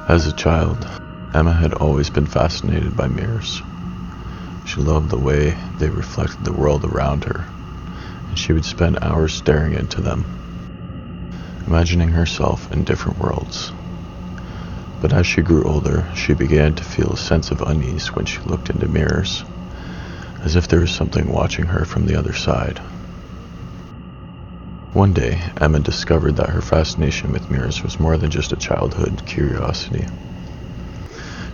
As a child, Emma had always been fascinated by mirrors. She loved the way they reflected the world around her, and she would spend hours staring into them, imagining herself in different worlds. But as she grew older, she began to feel a sense of unease when she looked into mirrors, as if there was something watching her from the other side. One day, Emma discovered that her fascination with mirrors was more than just a childhood curiosity.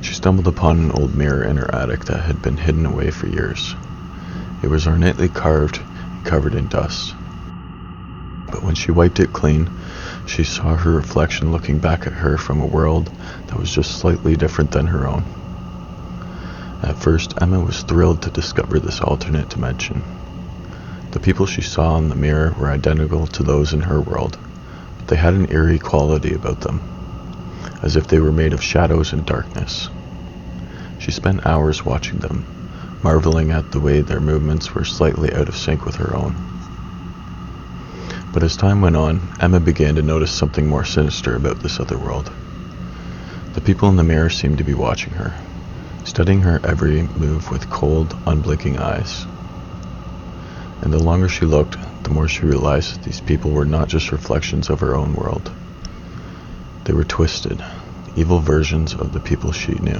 She stumbled upon an old mirror in her attic that had been hidden away for years. It was ornately carved and covered in dust. But when she wiped it clean, she saw her reflection looking back at her from a world that was just slightly different than her own. At first, Emma was thrilled to discover this alternate dimension. The people she saw in the mirror were identical to those in her world, but they had an eerie quality about them, as if they were made of shadows and darkness. She spent hours watching them, marveling at the way their movements were slightly out of sync with her own. But as time went on, Emma began to notice something more sinister about this other world. The people in the mirror seemed to be watching her, studying her every move with cold, unblinking eyes. And the longer she looked, the more she realized that these people were not just reflections of her own world. They were twisted, evil versions of the people she knew.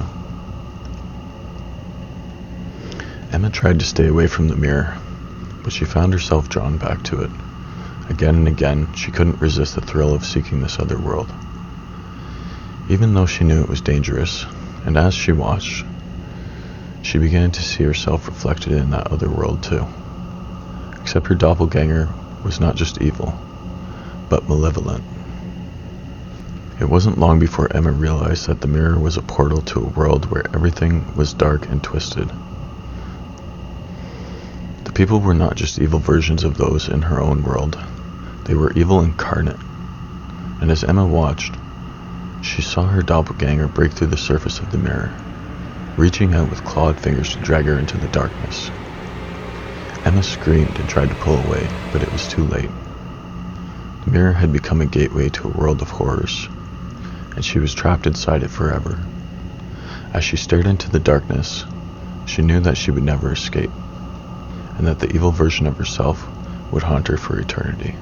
Emma tried to stay away from the mirror, but she found herself drawn back to it. Again and again, she couldn't resist the thrill of seeking this other world. Even though she knew it was dangerous, and as she watched, she began to see herself reflected in that other world too. Except her doppelganger was not just evil, but malevolent. It wasn't long before Emma realized that the mirror was a portal to a world where everything was dark and twisted. The people were not just evil versions of those in her own world. They were evil incarnate. And as Emma watched, she saw her doppelganger break through the surface of the mirror, reaching out with clawed fingers to drag her into the darkness. Emma screamed and tried to pull away, but it was too late. The mirror had become a gateway to a world of horrors, and she was trapped inside it forever. As she stared into the darkness, she knew that she would never escape, and that the evil version of herself would haunt her for eternity.